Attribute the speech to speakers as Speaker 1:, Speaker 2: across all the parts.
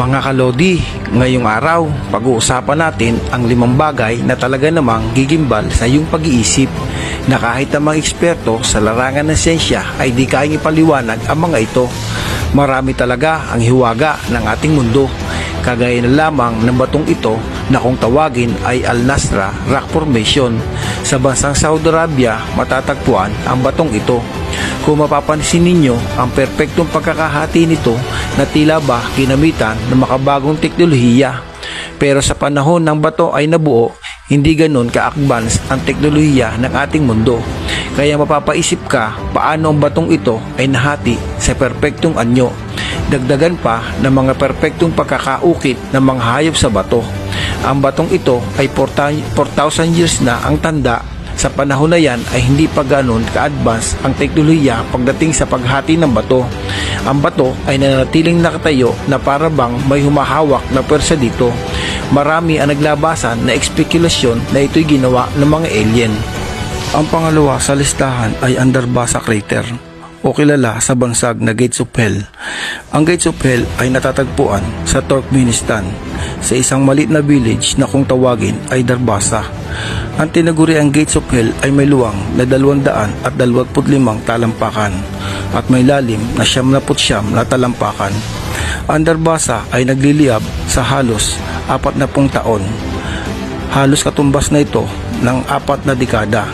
Speaker 1: Mga kalodi, ngayong araw, pag-uusapan natin ang 5 bagay na talaga namang gigimbal sa iyong pag-iisip na kahit ang mga eksperto sa larangan ng siyensya ay di kayang ipaliwanag ang mga ito. Marami talaga ang hiwaga ng ating mundo, kagaya na lamang ng batong ito na kung tawagin ay Al-Nasra Rock Formation. Sa bansang Saudi Arabia matatagpuan ang batong ito. Kung mapapansin ninyo ang perpektong pagkakahati nito na tila ba kinamitan ng makabagong teknolohiya. Pero sa panahon ng bato ay nabuo, hindi ganon ka-advance ang teknolohiya ng ating mundo. Kaya mapapaisip ka paano ang batong ito ay nahati sa perpektong anyo. Dagdagan pa ng mga perpektong pagkakaukit ng mga hayop sa bato. Ang batong ito ay 4,000 years na ang tanda. Sa panahon na yan ay hindi pa ganon ka-advance ang teknolohiya pagdating sa paghati ng bato. Ang bato ay nanatiling nakatayo na para bang may humahawak na pwersa dito. Marami ang naglabasan na espekulasyon na ito'y ginawa ng mga alien. Ang pangalawa sa listahan ay Andarbasa Crater o kilala sa bansag na Gates of Hell. Ang Gates of Hell ay natatagpuan sa Turkmenistan sa isang maliit na village na kung tawagin ay Darbasa. Ang tinaguriang Gates of Hell ay may luwang na 225 talampakan at may lalim na 79 na talampakan. Ang Darbasa ay nagliliyab sa halos 40 taon. Halos katumbas na ito ng 4 na dekada.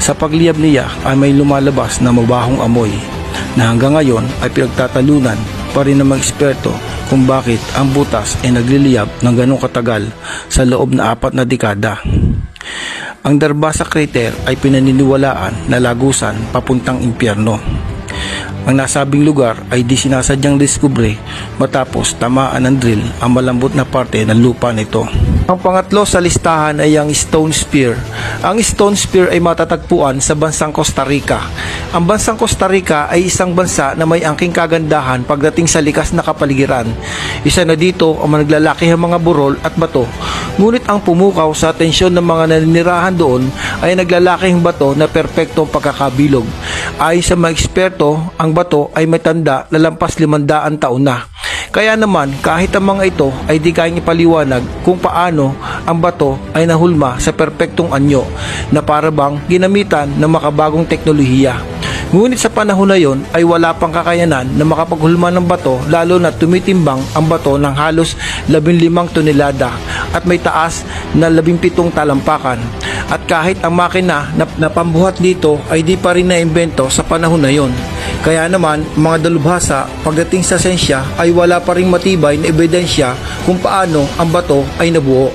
Speaker 1: Sa pagliyab niya ay may lumalabas na mabahong amoy na hanggang ngayon ay pinagtatalunan pa rin ng mga eksperto kung bakit ang butas ay nagliliyab ng ganong katagal sa loob na 4 na dekada. Ang Darbasa Crater ay pinaniniwalaan na lagusan papuntang impyerno. Ang nasabing lugar ay di sinasadyang diskubre matapos tamaan ng drill ang malambot na parte ng lupa nito. Ang pangatlo sa listahan ay ang Stone Spear. Ang Stone Spear ay matatagpuan sa bansang Costa Rica. Ang bansang Costa Rica ay isang bansa na may angking kagandahan pagdating sa likas na kapaligiran. Isa na dito ang naglalakihang mga burol at bato. Ngunit ang pumukaw sa atensyon ng mga naninirahan doon ay naglalakihang bato na perpektong pagkakabilog. Ayon sa mga eksperto, ang bato ay may tanda na lampas 500 taon na. Kaya naman kahit ang mga ito ay di kayang ipaliwanag kung paano ang bato ay nahulma sa perpektong anyo na para bang ginamitan ng makabagong teknolohiya. Ngunit sa panahon na yon ay wala pang kakayanan na makapaghulma ng bato, lalo na tumitimbang ang bato ng halos 15 tonelada at may taas na 17 talampakan. At kahit ang makina na pambuhat dito ay di pa rin naimbento sa panahon na yon. Kaya naman mga dalubhasa pagdating sa siyensya ay wala pa ring matibay na ebidensya kung paano ang bato ay nabuo.